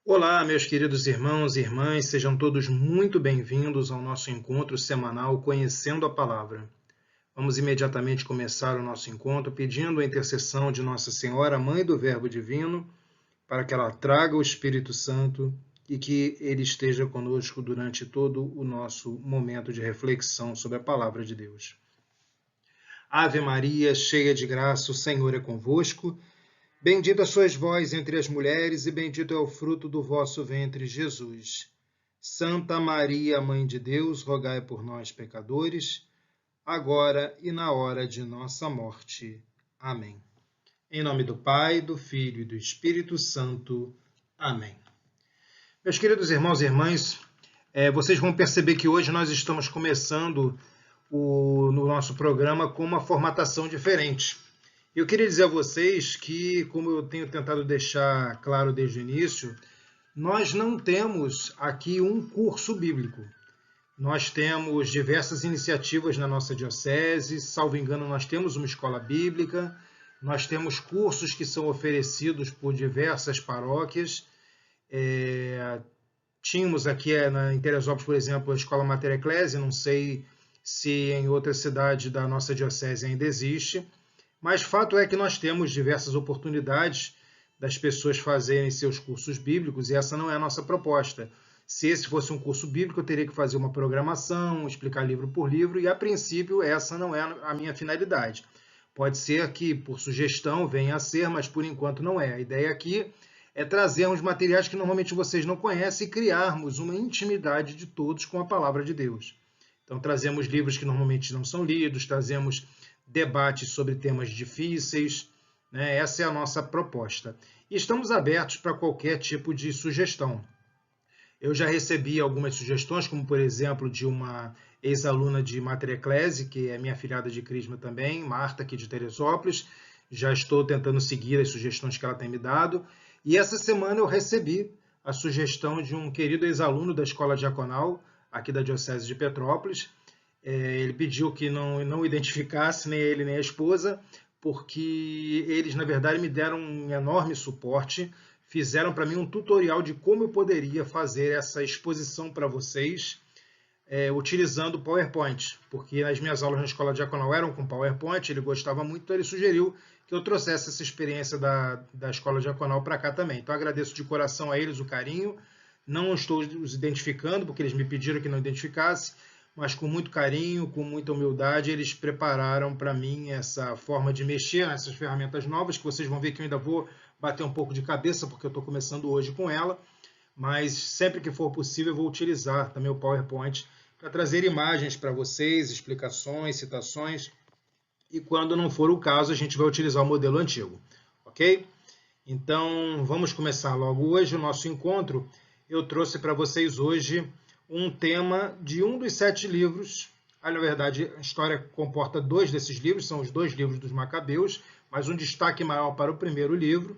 Olá, meus queridos irmãos e irmãs, sejam todos muito bem-vindos ao nosso encontro semanal Conhecendo a Palavra. Vamos imediatamente começar o nosso encontro pedindo a intercessão de Nossa Senhora, Mãe do Verbo Divino, para que ela traga o Espírito Santo e que ele esteja conosco durante todo o nosso momento de reflexão sobre a Palavra de Deus. Ave Maria, cheia de graça, o Senhor é convosco. Bendita sois vós entre as mulheres, e bendito é o fruto do vosso ventre, Jesus. Santa Maria, Mãe de Deus, rogai por nós, pecadores, agora e na hora de nossa morte. Amém. Em nome do Pai, do Filho e do Espírito Santo. Amém. Meus queridos irmãos e irmãs, vocês vão perceber que hoje nós estamos começando no nosso programa com uma formatação diferente. Eu queria dizer a vocês que, como eu tenho tentado deixar claro desde o início, nós não temos aqui um curso bíblico. Nós temos diversas iniciativas na nossa diocese, salvo engano, nós temos uma escola bíblica, nós temos cursos que são oferecidos por diversas paróquias. Tínhamos aqui em Teresópolis, por exemplo, a Escola Mater Ecclesiae, não sei se em outra cidade da nossa diocese ainda existe, mas fato é que nós temos diversas oportunidades das pessoas fazerem seus cursos bíblicos, e essa não é a nossa proposta. Se esse fosse um curso bíblico, eu teria que fazer uma programação, explicar livro por livro, e a princípio essa não é a minha finalidade. Pode ser que por sugestão venha a ser, mas por enquanto não é. A ideia aqui é trazermos materiais que normalmente vocês não conhecem e criarmos uma intimidade de todos com a palavra de Deus. Então trazemos livros que normalmente não são lidos, trazemos debates sobre temas difíceis, né? Essa é a nossa proposta. E estamos abertos para qualquer tipo de sugestão. Eu já recebi algumas sugestões, como por exemplo de uma ex-aluna de Mater Ecclesiae, que é minha afilhada de Crisma também, Marta, aqui de Teresópolis. Já estou tentando seguir as sugestões que ela tem me dado. E essa semana eu recebi a sugestão de um querido ex-aluno da Escola Diaconal, aqui da Diocese de Petrópolis. Ele pediu que não identificasse nem ele nem a esposa, porque eles, na verdade, me deram um enorme suporte, fizeram para mim um tutorial de como eu poderia fazer essa exposição para vocês, utilizando o PowerPoint, porque as minhas aulas na Escola Diaconal eram com PowerPoint, ele gostava muito, então ele sugeriu que eu trouxesse essa experiência da Escola Diaconal para cá também. Então agradeço de coração a eles o carinho, não estou os identificando, porque eles me pediram que não identificasse, mas com muito carinho, com muita humildade, eles prepararam para mim essa forma de mexer nessas ferramentas novas, que vocês vão ver que eu ainda vou bater um pouco de cabeça, porque eu estou começando hoje com ela, mas sempre que for possível eu vou utilizar também o PowerPoint para trazer imagens para vocês, explicações, citações, e quando não for o caso, a gente vai utilizar o modelo antigo, ok? Então, vamos começar logo hoje o nosso encontro. Eu trouxe para vocês hoje um tema de um dos 7 livros. Na verdade, a história comporta 2 desses livros, são os 2 livros dos Macabeus, mas um destaque maior para o primeiro livro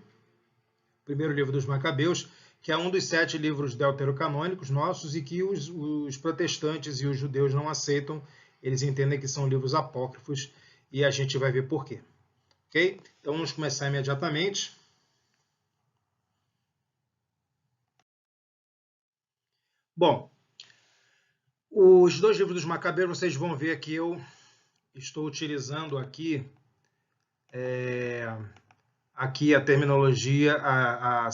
dos Macabeus, que é um dos 7 livros deuterocanônicos nossos e que os protestantes e os judeus não aceitam, eles entendem que são livros apócrifos e a gente vai ver por quê. Ok? Então vamos começar imediatamente. Bom, os 2 livros dos Macabeus, vocês vão ver que eu estou utilizando aqui a terminologia, a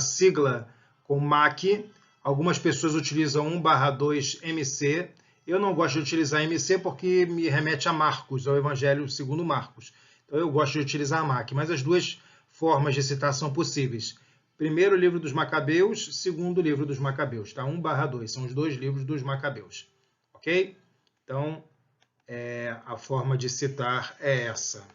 sigla com MAC. Algumas pessoas utilizam 1/2 MC. Eu não gosto de utilizar MC porque me remete a Marcos, ao Evangelho segundo Marcos. Então eu gosto de utilizar MAC, mas as 2 formas de citar são possíveis. Primeiro livro dos Macabeus, segundo livro dos Macabeus, tá? 1/2, são os 2 livros dos Macabeus, ok? Então, a forma de citar é essa.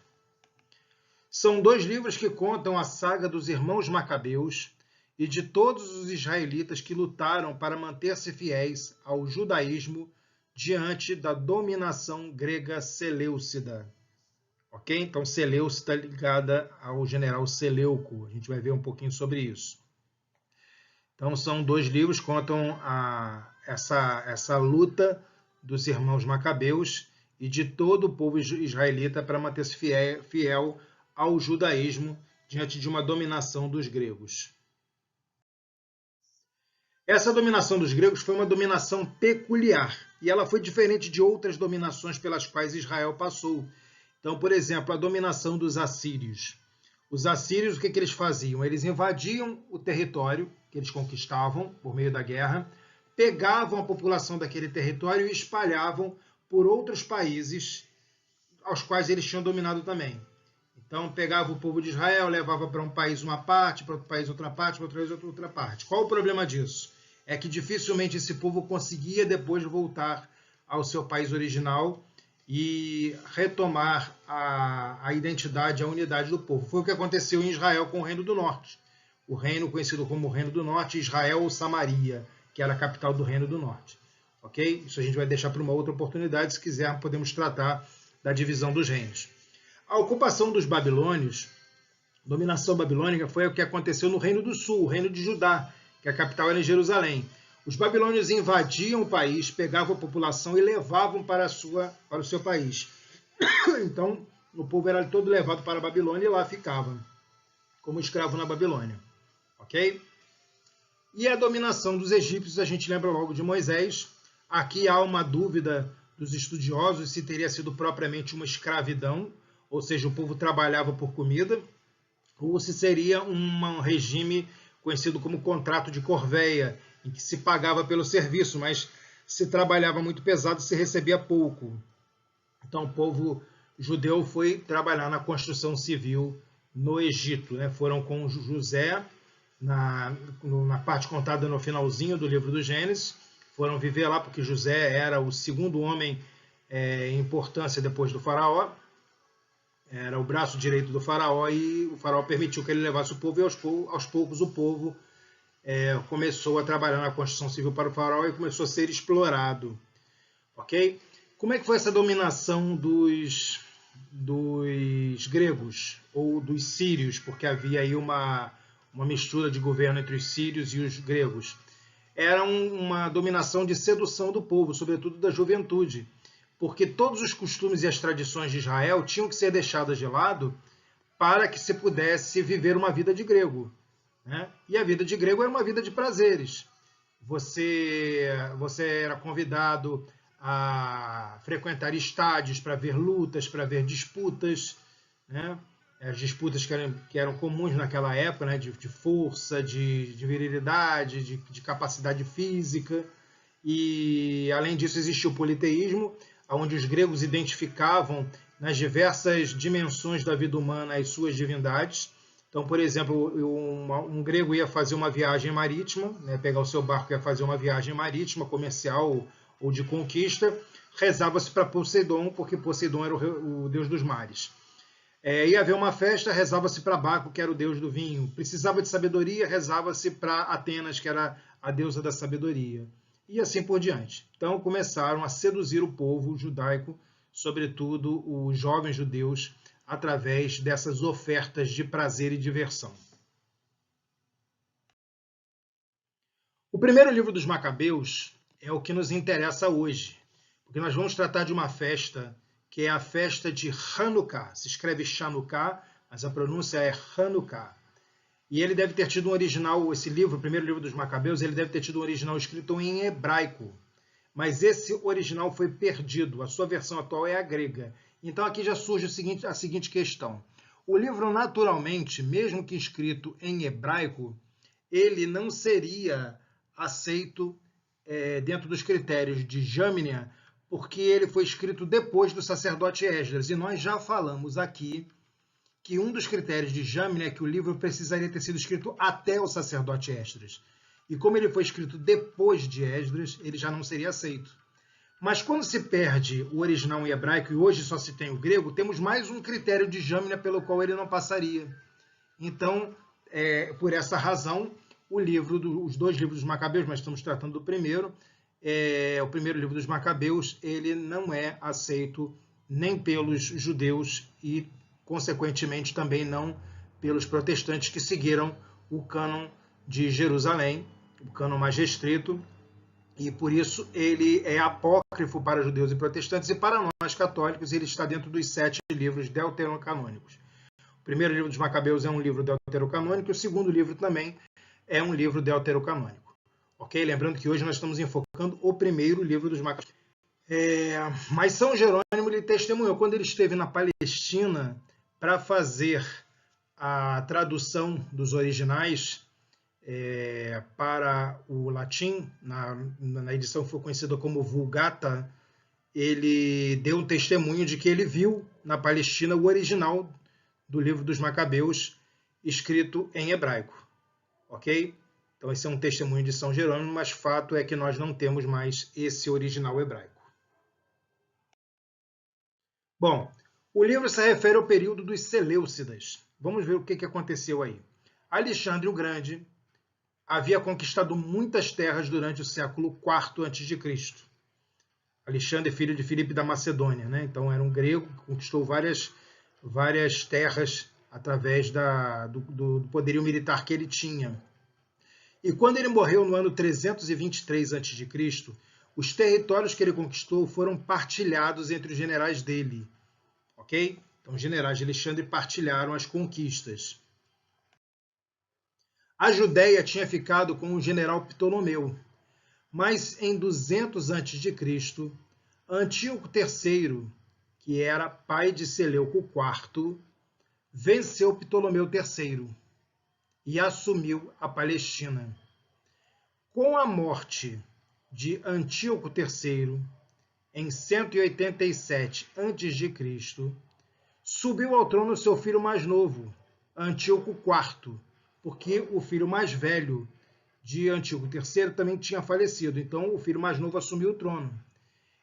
São 2 livros que contam a saga dos irmãos Macabeus e de todos os israelitas que lutaram para manter-se fiéis ao judaísmo diante da dominação grega seleucida. Ok? Então, Seleucida está ligada ao general Seleuco. A gente vai ver um pouquinho sobre isso. Então, são 2 livros que contam essa luta dos irmãos Macabeus e de todo o povo israelita para manter-se fiel ao judaísmo diante de uma dominação dos gregos. Essa dominação dos gregos foi uma dominação peculiar, e ela foi diferente de outras dominações pelas quais Israel passou. Então, por exemplo, a dominação dos assírios. Os assírios, o que eles faziam? Eles invadiam o território que eles conquistavam por meio da guerra, pegavam a população daquele território e espalhavam por outros países aos quais eles tinham dominado também. Então, pegava o povo de Israel, levava para um país uma parte, para outro país outra parte, para outro país outra parte. Qual o problema disso? É que dificilmente esse povo conseguia depois voltar ao seu país original e retomar a identidade, a unidade do povo. Foi o que aconteceu em Israel com o Reino do Norte. O reino conhecido como o Reino do Norte, Israel ou Samaria, que era a capital do Reino do Norte. Ok? Isso a gente vai deixar para uma outra oportunidade, se quiser podemos tratar da divisão dos reinos. A ocupação dos babilônios, dominação babilônica, foi o que aconteceu no Reino do Sul, o Reino de Judá, que a capital era em Jerusalém. Os babilônios invadiam o país, pegavam a população e levavam para o seu país. Então, o povo era todo levado para a Babilônia e lá ficava, como escravo na Babilônia. Ok? E a dominação dos egípcios, a gente lembra logo de Moisés. Aqui há uma dúvida dos estudiosos se teria sido propriamente uma escravidão, ou seja, o povo trabalhava por comida, ou se seria um regime conhecido como contrato de corveia, em que se pagava pelo serviço, mas se trabalhava muito pesado e se recebia pouco. Então o povo judeu foi trabalhar na construção civil no Egito. Né? Foram com José, na parte contada no finalzinho do livro do Gênesis, foram viver lá porque José era o segundo homem em importância depois do faraó, era o braço direito do faraó e o faraó permitiu que ele levasse o povo e aos poucos o povo começou a trabalhar na construção civil para o faraó e começou a ser explorado. Ok? Como é que foi essa dominação dos gregos ou dos sírios? Porque havia aí uma mistura de governo entre os sírios e os gregos. Era uma dominação de sedução do povo, sobretudo da juventude, porque todos os costumes e as tradições de Israel tinham que ser deixadas de lado para que se pudesse viver uma vida de grego. Né? E a vida de grego era uma vida de prazeres. Você era convidado a frequentar estádios para ver lutas, para ver disputas, né? As disputas que eram comuns naquela época, né? de força, de virilidade, de capacidade física. E, além disso, existia o politeísmo, onde os gregos identificavam nas diversas dimensões da vida humana as suas divindades. Então, por exemplo, um grego ia fazer uma viagem marítima, né, pegar o seu barco e ia fazer uma viagem marítima, comercial ou de conquista, rezava-se para Poseidon, porque Poseidon era o deus dos mares. Ia haver uma festa, rezava-se para Baco, que era o deus do vinho. Precisava de sabedoria, rezava-se para Atenas, que era a deusa da sabedoria. E assim por diante. Então começaram a seduzir o povo judaico, sobretudo os jovens judeus, através dessas ofertas de prazer e diversão. O primeiro livro dos Macabeus é o que nos interessa hoje, porque nós vamos tratar de uma festa que é a festa de Hanukkah. Se escreve Chanukah, mas a pronúncia é Hanukkah. E ele deve ter tido um original, esse livro, o primeiro livro dos Macabeus, ele deve ter tido um original escrito em hebraico. Mas esse original foi perdido, a sua versão atual é a grega. Então aqui já surge a seguinte questão. O livro, naturalmente, mesmo que escrito em hebraico, ele não seria aceito dentro dos critérios de Jamnia, porque ele foi escrito depois do sacerdote Esdras. E nós já falamos aqui que um dos critérios de Jamnia é que o livro precisaria ter sido escrito até o sacerdote Esdras. E como ele foi escrito depois de Esdras, ele já não seria aceito. Mas quando se perde o original em hebraico e hoje só se tem o grego, temos mais um critério de Jamnia pelo qual ele não passaria. Então, por essa razão, os dois livros dos Macabeus, mas estamos tratando do primeiro, o primeiro livro dos Macabeus, ele não é aceito nem pelos judeus e, consequentemente, também não pelos protestantes que seguiram o cânon de Jerusalém, o cânon mais restrito, e por isso ele é apócrifo para judeus e protestantes, e para nós católicos ele está dentro dos 7 livros deuterocanônicos. O primeiro livro dos Macabeus é um livro deuterocanônico, e o segundo livro também é um livro deuterocanônico. Ok? Lembrando que hoje nós estamos enfocando o primeiro livro dos Macabeus. Mas São Jerônimo ele testemunhou quando ele esteve na Palestina para fazer a tradução dos originais para o latim, na edição que foi conhecida como Vulgata. Ele deu um testemunho de que ele viu na Palestina o original do livro dos Macabeus escrito em hebraico, ok? Então esse é um testemunho de São Jerônimo, mas fato é que nós não temos mais esse original hebraico. Bom, o livro se refere ao período dos Seleucidas. Vamos ver o que aconteceu aí. Alexandre o Grande havia conquistado muitas terras durante o século IV a.C. Alexandre, filho de Filipe da Macedônia, né? Então era um grego que conquistou várias terras através do poderio militar que ele tinha. E quando ele morreu no ano 323 a.C., os territórios que ele conquistou foram partilhados entre os generais dele. Ok? Então os generais de Alexandre partilharam as conquistas. A Judéia tinha ficado com o general Ptolomeu, mas em 200 a.C., Antíoco III, que era pai de Seleuco IV, venceu Ptolomeu III e assumiu a Palestina. Com a morte de Antíoco III, em 187 a.C., subiu ao trono seu filho mais novo, Antíoco IV, porque o filho mais velho de Antíoco III também tinha falecido, então o filho mais novo assumiu o trono.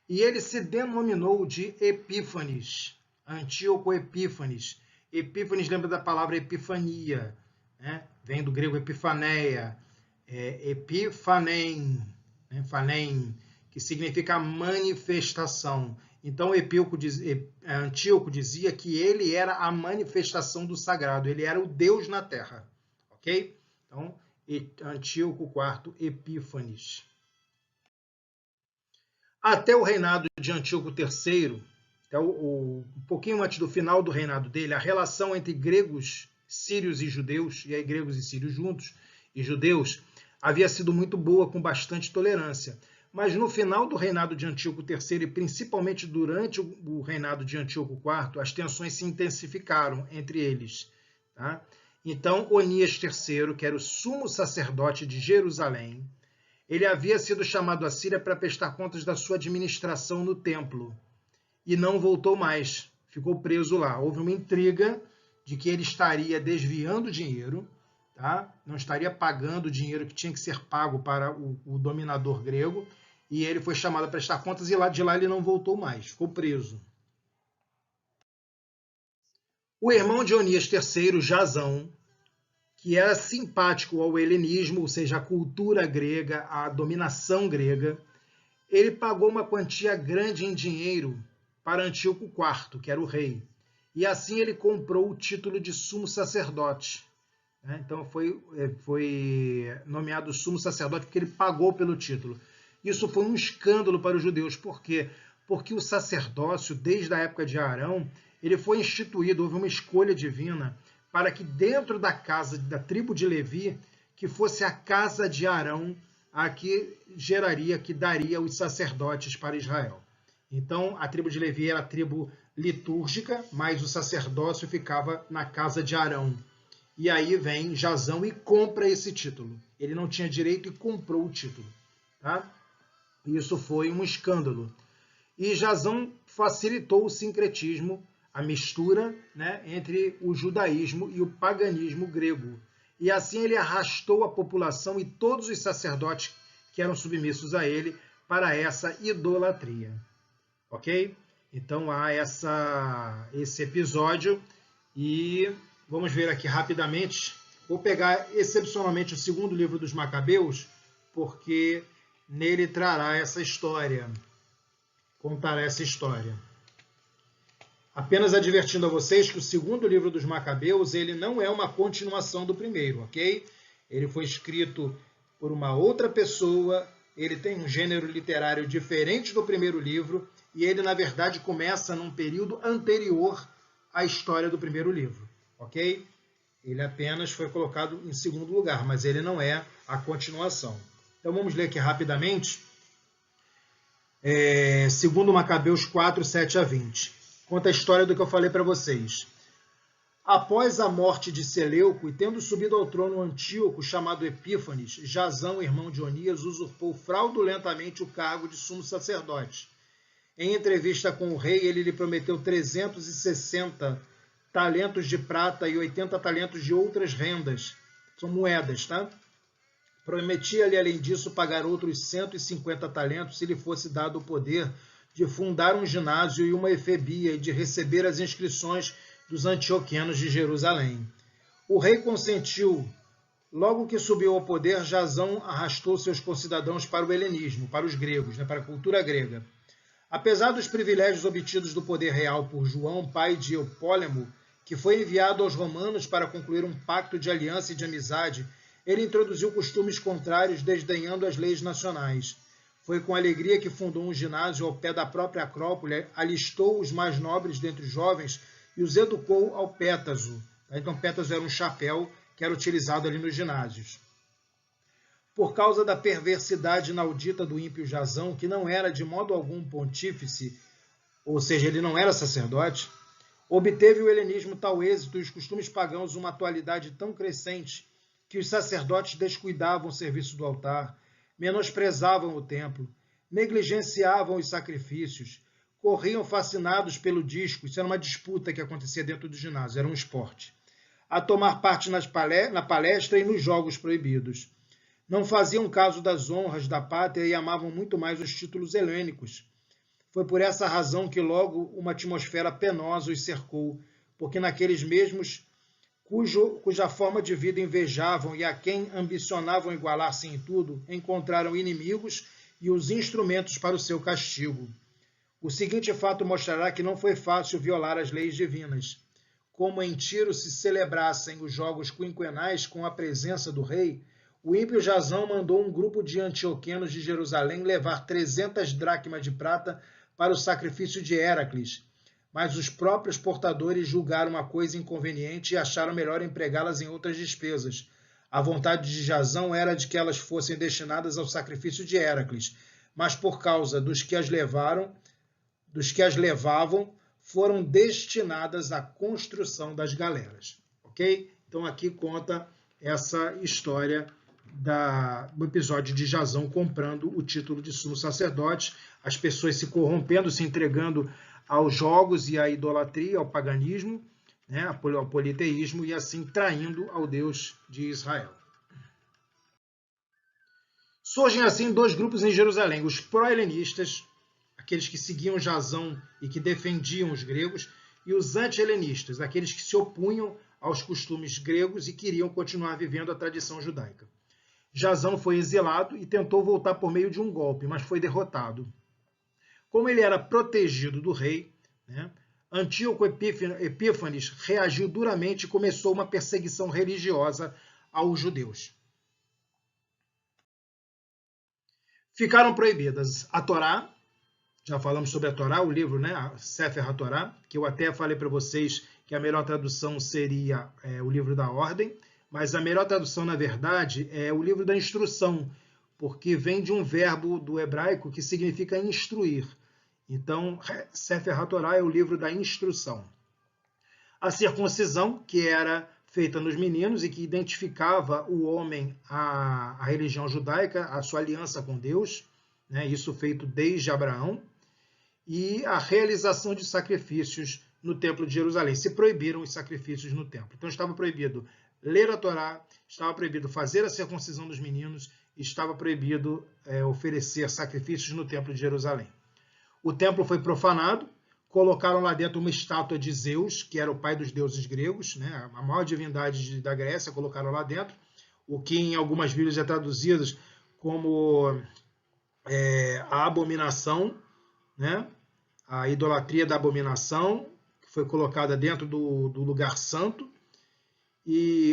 E ele se denominou de Epífanes, Antíoco Epífanes. Epífanes lembra da palavra epifania, né? Vem do grego epifaneia, epifanem, né? Fanem, que significa manifestação. Então Antíoco dizia que ele era a manifestação do sagrado, ele era o Deus na terra. Ok? Então, Antíoco IV Epífanes. Até o reinado de Antíoco III, até um pouquinho antes do final do reinado dele, a relação entre gregos, sírios e judeus, e aí gregos e sírios juntos, e judeus, havia sido muito boa, com bastante tolerância. Mas no final do reinado de Antíoco III, e principalmente durante o reinado de Antíoco IV, as tensões se intensificaram entre eles. Tá? Então, Onias III, que era o sumo sacerdote de Jerusalém, ele havia sido chamado à Síria para prestar contas da sua administração no templo e não voltou mais, ficou preso lá. Houve uma intriga de que ele estaria desviando dinheiro, tá? Não estaria pagando o dinheiro que tinha que ser pago para o dominador grego, e ele foi chamado a prestar contas e de lá ele não voltou mais, ficou preso. O irmão de Onias III, Jasão, que era simpático ao helenismo, ou seja, a cultura grega, a dominação grega, ele pagou uma quantia grande em dinheiro para Antíoco IV, que era o rei. E assim ele comprou o título de sumo sacerdote. Então foi nomeado sumo sacerdote porque ele pagou pelo título. Isso foi um escândalo para os judeus. Por quê? Porque o sacerdócio, desde a época de Arão, ele foi instituído, houve uma escolha divina para que dentro da casa da tribo de Levi, que fosse a casa de Arão, a que daria os sacerdotes para Israel. Então, a tribo de Levi era a tribo litúrgica, mas o sacerdócio ficava na casa de Arão. E aí vem Jasão e compra esse título. Ele não tinha direito e comprou o título. Tá? Isso foi um escândalo. E Jasão facilitou o sincretismo, a mistura, né, entre o judaísmo e o paganismo grego. E assim ele arrastou a população e todos os sacerdotes que eram submissos a ele para essa idolatria. Ok? Então há esse episódio e vamos ver aqui rapidamente. Vou pegar excepcionalmente o segundo livro dos Macabeus, porque nele trará essa história, contará essa história. Apenas advertindo a vocês que o segundo livro dos Macabeus ele não é uma continuação do primeiro, ok? Ele foi escrito por uma outra pessoa, ele tem um gênero literário diferente do primeiro livro e ele, na verdade, começa num período anterior à história do primeiro livro, ok? Ele apenas foi colocado em segundo lugar, mas ele não é a continuação. Então vamos ler aqui rapidamente. Segundo Macabeus 4, 7 a 20. Conta a história do que eu falei para vocês. Após a morte de Seleuco, e tendo subido ao trono Antíoco, chamado Epífanes, Jazão, irmão de Onias, usurpou fraudulentamente o cargo de sumo sacerdote. Em entrevista com o rei, ele lhe prometeu 360 talentos de prata e 80 talentos de outras rendas. São moedas, tá? Prometia-lhe, além disso, pagar outros 150 talentos se lhe fosse dado o poder de fundar um ginásio e uma efebia e de receber as inscrições dos antioquianos de Jerusalém. O rei consentiu. Logo que subiu ao poder, Jazão arrastou seus concidadãos para o helenismo, para os gregos, para a cultura grega. Apesar dos privilégios obtidos do poder real por João, pai de Eupólemo, que foi enviado aos romanos para concluir um pacto de aliança e de amizade, ele introduziu costumes contrários, desdenhando as leis nacionais. Foi com alegria que fundou um ginásio ao pé da própria Acrópole, alistou os mais nobres dentre os jovens e os educou ao pétaso. Então, pétaso era um chapéu que era utilizado ali nos ginásios. Por causa da perversidade inaudita do ímpio Jazão, que não era de modo algum pontífice, ou seja, ele não era sacerdote, obteve o helenismo tal êxito e os costumes pagãos uma atualidade tão crescente que os sacerdotes descuidavam o serviço do altar, menosprezavam o templo, negligenciavam os sacrifícios, corriam fascinados pelo disco, isso era uma disputa que acontecia dentro do ginásio, era um esporte, a tomar parte na palestra e nos jogos proibidos. Não faziam caso das honras da pátria e amavam muito mais os títulos helênicos. Foi por essa razão que logo uma atmosfera penosa os cercou, porque naqueles mesmos cuja forma de vida invejavam e a quem ambicionavam igualar-se em tudo, encontraram inimigos e os instrumentos para o seu castigo. O seguinte fato mostrará que não foi fácil violar as leis divinas. Como em Tiro se celebrassem os jogos quinquenais com a presença do rei, o ímpio Jazão mandou um grupo de antioquianos de Jerusalém levar 300 dracmas de prata para o sacrifício de Héracles, mas os próprios portadores julgaram a coisa inconveniente e acharam melhor empregá-las em outras despesas. A vontade de Jazão era de que elas fossem destinadas ao sacrifício de Héracles, mas por causa dos que as levavam, foram destinadas à construção das galeras. Ok? Então aqui conta essa história do episódio de Jazão comprando o título de sumo sacerdote, as pessoas se corrompendo, se entregando aos jogos e à idolatria, ao paganismo, ao politeísmo, e assim traindo ao Deus de Israel. Surgem assim dois grupos em Jerusalém, os pró-helenistas, aqueles que seguiam Jazão e que defendiam os gregos, e os anti-helenistas, aqueles que se opunham aos costumes gregos e queriam continuar vivendo a tradição judaica. Jazão foi exilado e tentou voltar por meio de um golpe, mas foi derrotado. Como ele era protegido do rei, Antíoco Epífanes reagiu duramente e começou uma perseguição religiosa aos judeus. Ficaram proibidas a Torá, já falamos sobre a Torá, o livro, a Sefer HaTorá, que eu até falei para vocês que a melhor tradução seria o livro da ordem, mas a melhor tradução, na verdade, é o livro da instrução, porque vem de um verbo do hebraico que significa instruir. Então, Sefer HaTorá é o livro da instrução. A circuncisão, que era feita nos meninos e que identificava o homem à religião judaica, a sua aliança com Deus, isso feito desde Abraão, e a realização de sacrifícios no Templo de Jerusalém. Se proibiram os sacrifícios no templo. Então estava proibido ler a Torá, estava proibido fazer a circuncisão dos meninos, estava proibido oferecer sacrifícios no Templo de Jerusalém. O templo foi profanado, colocaram lá dentro uma estátua de Zeus, que era o pai dos deuses gregos, a maior divindade da Grécia, colocaram lá dentro, o que em algumas Bíblias é traduzido como a abominação, a idolatria da abominação, que foi colocada dentro do lugar santo,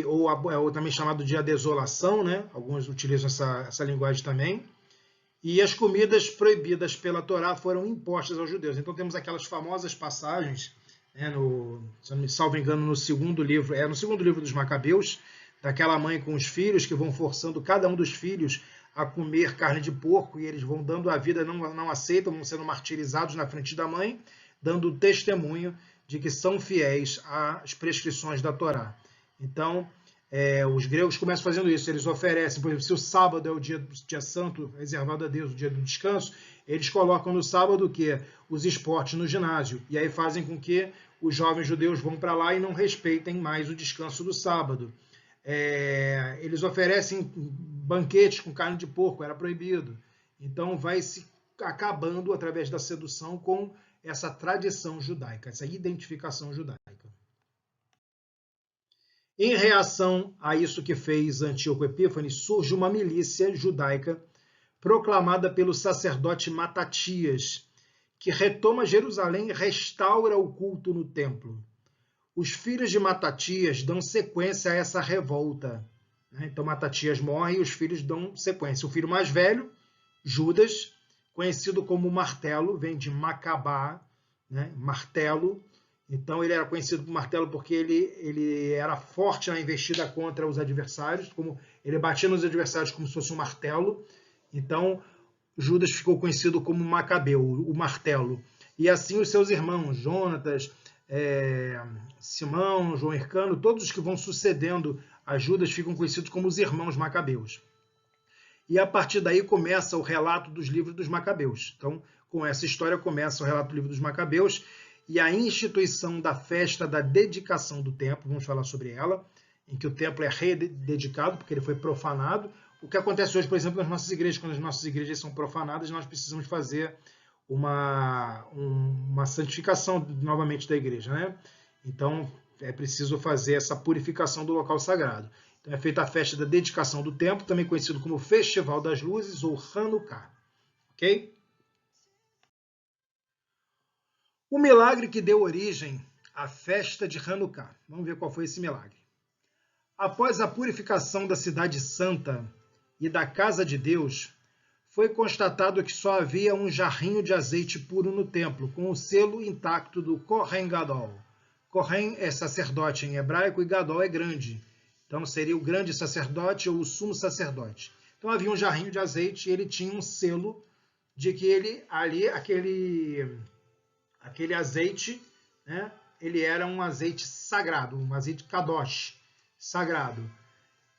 ou também chamado de a desolação, alguns utilizam essa linguagem também, e as comidas proibidas pela Torá foram impostas aos judeus. Então temos aquelas famosas passagens, se eu não me salvo engano, no segundo livro dos Macabeus, daquela mãe com os filhos que vão forçando cada um dos filhos a comer carne de porco, e eles vão dando a vida, não aceitam, vão sendo martirizados na frente da mãe, dando testemunho de que são fiéis às prescrições da Torá. Então, os gregos começam fazendo isso, eles oferecem, por exemplo, se o sábado é o dia santo, reservado a Deus, o dia do descanso, eles colocam no sábado o quê? Os esportes no ginásio, e aí fazem com que os jovens judeus vão para lá e não respeitem mais o descanso do sábado. Eles oferecem banquetes com carne de porco, era proibido. Então vai se acabando através da sedução com essa tradição judaica, essa identificação judaica. Em reação a isso que fez Antíoco Epífanes, surge uma milícia judaica proclamada pelo sacerdote Matatias, que retoma Jerusalém e restaura o culto no templo. Os filhos de Matatias dão sequência a essa revolta. Então Matatias morre e os filhos dão sequência. O filho mais velho, Judas, conhecido como Martelo, vem de Macabá, martelo. Então ele era conhecido por Martelo porque ele era forte na investida contra os adversários, como ele batia nos adversários como se fosse um martelo. Então Judas ficou conhecido como Macabeu, o martelo. E assim os seus irmãos, Jonatas, Simão, João Hircano, todos os que vão sucedendo a Judas ficam conhecidos como os irmãos Macabeus. E a partir daí começa o relato dos livros dos Macabeus. Então, com essa história começa o relato do livro dos Macabeus e a instituição da festa da dedicação do templo, vamos falar sobre ela, em que o templo é rededicado, porque ele foi profanado. O que acontece hoje, por exemplo, nas nossas igrejas, quando as nossas igrejas são profanadas, nós precisamos fazer uma santificação novamente da igreja, né? Então, é preciso fazer essa purificação do local sagrado. Então, é feita a festa da dedicação do templo, também conhecido como Festival das Luzes ou Hanukkah. Ok? O milagre que deu origem à festa de Hanukkah. Vamos ver qual foi esse milagre. Após a purificação da cidade santa e da casa de Deus, foi constatado que só havia um jarrinho de azeite puro no templo, com o selo intacto do Kohen Gadol. Kohen é sacerdote em hebraico e Gadol é grande. Então seria o grande sacerdote ou o sumo sacerdote. Então havia um jarrinho de azeite e ele tinha um selo de que aquele azeite, né, ele era um azeite sagrado, um azeite kadosh, sagrado.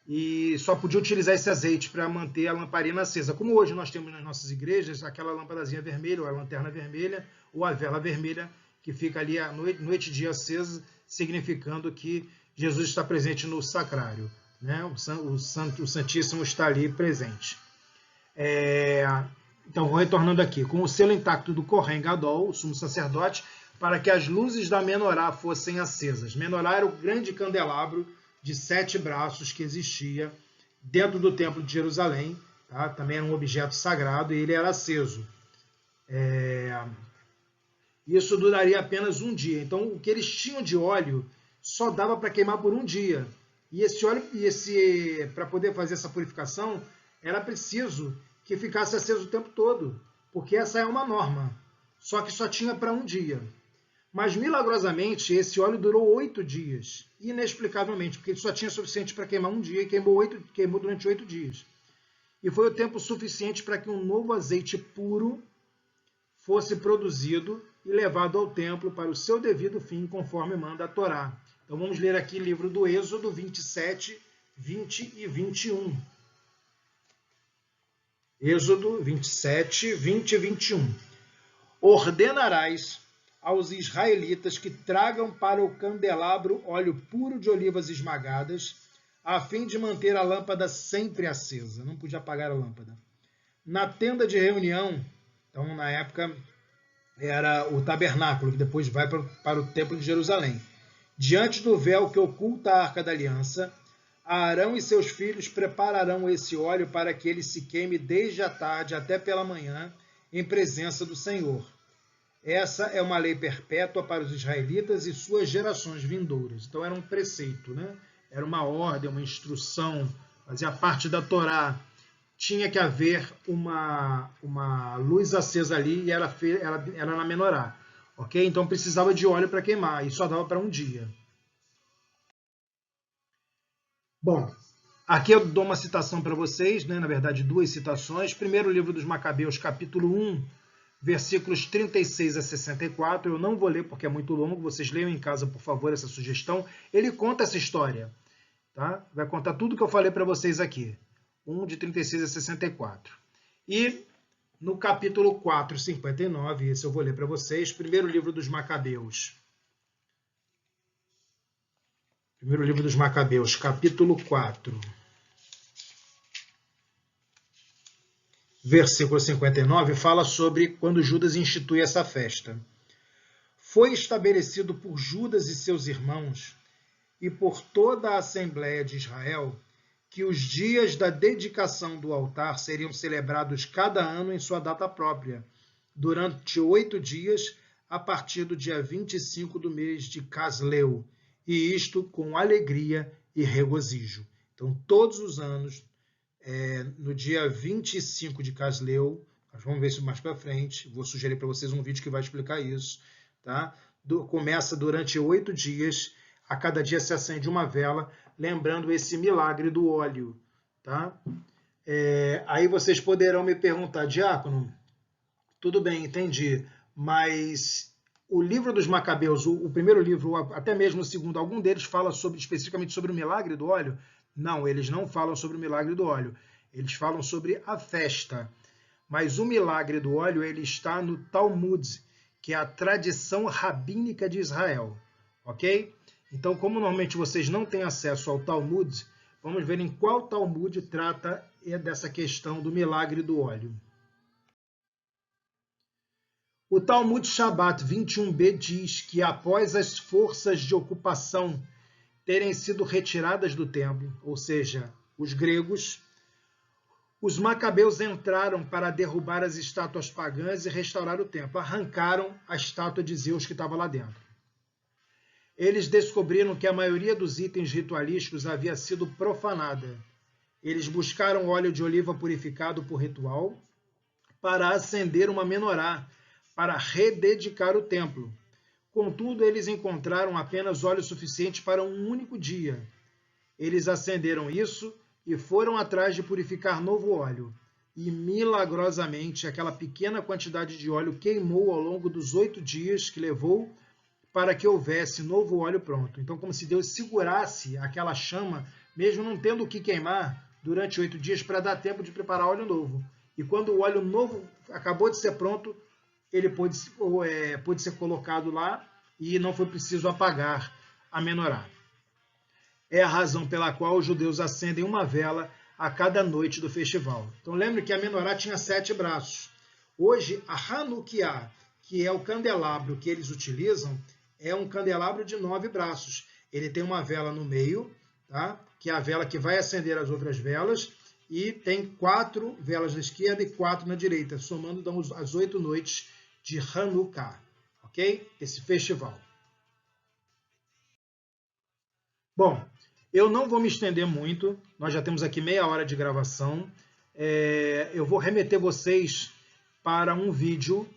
E só podia utilizar esse azeite para manter a lamparina acesa. Como hoje nós temos nas nossas igrejas aquela lâmpadazinha vermelha, ou a lanterna vermelha, ou a vela vermelha, que fica ali a noite e dia acesa, significando que Jesus está presente no sacrário, né? O Santíssimo está ali presente. Então, vou retornando aqui. Com o selo intacto do Kohen Gadol, o sumo sacerdote, para que as luzes da menorá fossem acesas. Menorá era o grande candelabro de 7 braços que existia dentro do Templo de Jerusalém. Tá? Também era um objeto sagrado e ele era aceso. Isso duraria apenas um dia. Então, o que eles tinham de óleo só dava para queimar por um dia. E esse óleo, para poder fazer essa purificação, era preciso que ficasse aceso o tempo todo, porque essa é uma norma. Só que só tinha para um dia. Mas, milagrosamente, esse óleo durou 8 dias, inexplicavelmente, porque ele só tinha suficiente para queimar um dia e queimou durante 8 dias. E foi o tempo suficiente para que um novo azeite puro fosse produzido e levado ao templo para o seu devido fim, conforme manda a Torá. Então vamos ler aqui o livro do Êxodo 27, 20 e 21. Êxodo 27, 20 e 21. Ordenarás aos israelitas que tragam para o candelabro óleo puro de olivas esmagadas, a fim de manter a lâmpada sempre acesa. Não podia apagar a lâmpada. Na tenda de reunião, então na época era o tabernáculo, que depois vai para o templo de Jerusalém. Diante do véu que oculta a Arca da Aliança, Arão e seus filhos prepararão esse óleo para que ele se queime desde a tarde até pela manhã, em presença do Senhor. Essa é uma lei perpétua para os israelitas e suas gerações vindouras. Então era um preceito, né? Era uma ordem, uma instrução, fazia parte da Torá. Tinha que haver uma luz acesa ali e era na menorá. Ok? Então precisava de óleo para queimar e só dava para um dia. Bom, Aqui eu dou uma citação para vocês, né? Na verdade, duas citações. Primeiro livro dos Macabeus, capítulo 1, versículos 36 a 64. Eu não vou ler porque é muito longo, vocês leiam em casa, por favor, essa sugestão. Ele conta essa história, tá? Vai contar tudo que eu falei para vocês aqui. 1 de 36 a 64. E no capítulo 4, 59, esse eu vou ler para vocês, primeiro livro dos Macabeus. Primeiro livro dos Macabeus, capítulo 4, versículo 59, fala sobre quando Judas institui essa festa. Foi estabelecido por Judas e seus irmãos e por toda a Assembleia de Israel que os dias da dedicação do altar seriam celebrados cada ano em sua data própria, durante 8 dias, a partir do dia 25 do mês de Casleu, e isto com alegria e regozijo. Então, todos os anos, no dia 25 de Casleu, nós vamos ver isso mais para frente, vou sugerir para vocês um vídeo que vai explicar isso, tá? Começa durante 8 dias, a cada dia se acende uma vela, lembrando esse milagre do óleo, tá? Aí vocês poderão me perguntar, diácono, tudo bem, entendi, mas o livro dos Macabeus, o primeiro livro, até mesmo o segundo, algum deles fala especificamente sobre o milagre do óleo? Não, eles não falam sobre o milagre do óleo. Eles falam sobre a festa. Mas o milagre do óleo ele está no Talmud, que é a tradição rabínica de Israel. Ok? Então, como normalmente vocês não têm acesso ao Talmud, vamos ver em qual Talmud trata dessa questão do milagre do óleo. O Talmud Shabat 21b diz que após as forças de ocupação terem sido retiradas do templo, ou seja, os gregos, os macabeus entraram para derrubar as estátuas pagãs e restaurar o templo. Arrancaram a estátua de Zeus que estava lá dentro. Eles descobriram que a maioria dos itens ritualísticos havia sido profanada. Eles buscaram óleo de oliva purificado por ritual para acender uma menorá, para rededicar o templo. Contudo, eles encontraram apenas óleo suficiente para um único dia. Eles acenderam isso e foram atrás de purificar novo óleo. E, milagrosamente, aquela pequena quantidade de óleo queimou ao longo dos 8 dias que levou para que houvesse novo óleo pronto. Então, como se Deus segurasse aquela chama, mesmo não tendo o que queimar, durante 8 dias, para dar tempo de preparar óleo novo. E quando o óleo novo acabou de ser pronto, ele pôde ser colocado lá e não foi preciso apagar a menorá. É a razão pela qual os judeus acendem uma vela a cada noite do festival. Então lembre que a menorá tinha 7 braços. Hoje, a Hanukkah, que é o candelabro que eles utilizam, é um candelabro de 9 braços. Ele tem uma vela no meio, tá? Que é a vela que vai acender as outras velas, e tem 4 velas na esquerda e 4 na direita, somando dão as 8 noites de Hanukkah, ok? Esse festival. Bom, eu não vou me estender muito, nós já temos aqui meia hora de gravação. Eu vou remeter vocês para um vídeo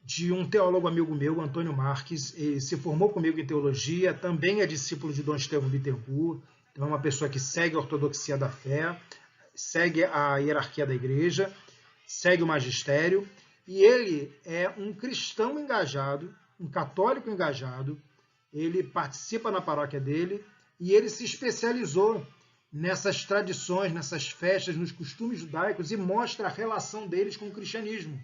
de um teólogo amigo meu, Antônio Marques. Ele se formou comigo em teologia, também é discípulo de Dom Estevão Bittencourt, então é uma pessoa que segue a ortodoxia da fé, segue a hierarquia da igreja, segue o magistério, e ele é um cristão engajado, um católico engajado, ele participa na paróquia dele, e ele se especializou nessas tradições, nessas festas, nos costumes judaicos, e mostra a relação deles com o cristianismo.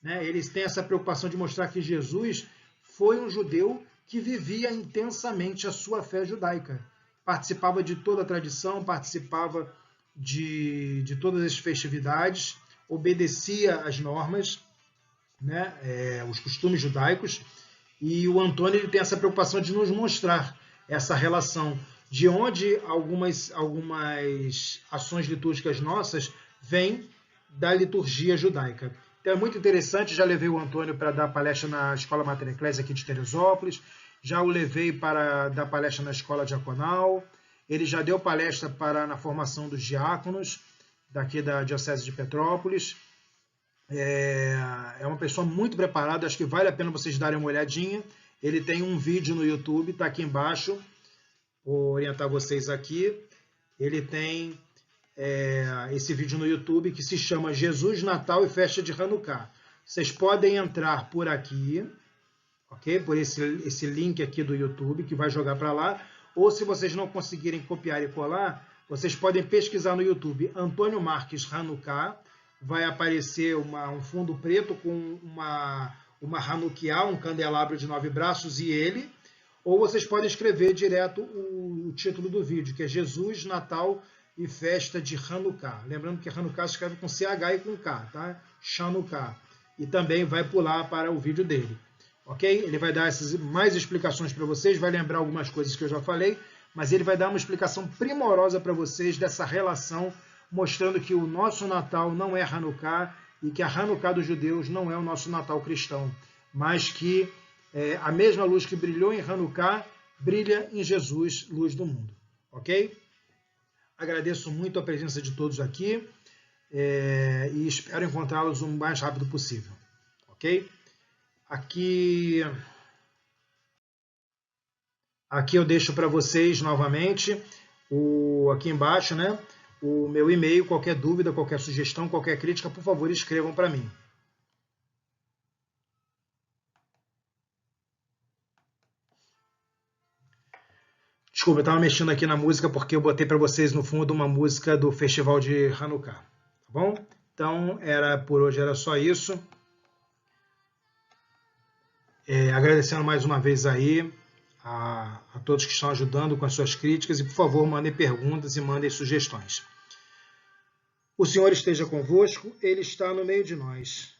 Eles têm essa preocupação de mostrar que Jesus foi um judeu que vivia intensamente a sua fé judaica. Participava de toda a tradição, participava de todas as festividades, obedecia às normas, os costumes judaicos, e o Antônio ele tem essa preocupação de nos mostrar essa relação, de onde algumas ações litúrgicas nossas vêm da liturgia judaica. Então é muito interessante, já levei o Antônio para dar palestra na Escola Mater Ecclesiae aqui de Teresópolis, já o levei para dar palestra na Escola Diaconal, ele já deu palestra na formação dos diáconos, daqui da Diocese de Petrópolis. É uma pessoa muito preparada, acho que vale a pena vocês darem uma olhadinha. Ele tem um vídeo no YouTube, está aqui embaixo, vou orientar vocês aqui. Ele tem esse vídeo no YouTube que se chama Jesus, Natal e Festa de Hanukkah. Vocês podem entrar por aqui, ok? Por esse link aqui do YouTube que vai jogar para lá. Ou se vocês não conseguirem copiar e colar, vocês podem pesquisar no YouTube Antônio Marques Hanukkah. Vai aparecer um fundo preto com uma Hanukkah, um candelabro de 9 braços e ele. Ou vocês podem escrever direto o título do vídeo, que é Jesus, Natal e Festa de Hanukkah. Lembrando que Hanukkah se escreve com CH e com K, tá? Hanukkah. E também vai pular para o vídeo dele. Ok? Ele vai dar mais explicações para vocês, vai lembrar algumas coisas que eu já falei, mas ele vai dar uma explicação primorosa para vocês dessa relação, mostrando que o nosso Natal não é Hanukkah e que a Hanukkah dos judeus não é o nosso Natal cristão, mas que a mesma luz que brilhou em Hanukkah brilha em Jesus, luz do mundo. Ok? Agradeço muito a presença de todos aqui e espero encontrá-los o mais rápido possível. Ok? Aqui eu deixo para vocês novamente, aqui embaixo, né, o meu e-mail. Qualquer dúvida, qualquer sugestão, qualquer crítica, por favor, escrevam para mim. Desculpa, eu estava mexendo aqui na música porque eu botei para vocês no fundo uma música do Festival de Hanukkah. Tá bom? Então, por hoje era só isso. Agradecendo mais uma vez aí a todos que estão ajudando com as suas críticas e, por favor, mandem perguntas e mandem sugestões. O Senhor esteja convosco, Ele está no meio de nós.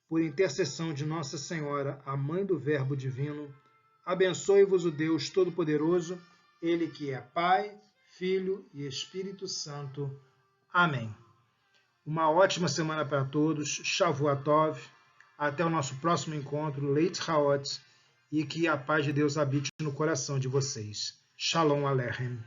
Por intercessão de Nossa Senhora, a Mãe do Verbo Divino, abençoe-vos o Deus Todo-Poderoso, Ele que é Pai, Filho e Espírito Santo. Amém. Uma ótima semana para todos. Shavua Tov. Até o nosso próximo encontro, Leit Haot, e que a paz de Deus habite no coração de vocês. Shalom Aleichem.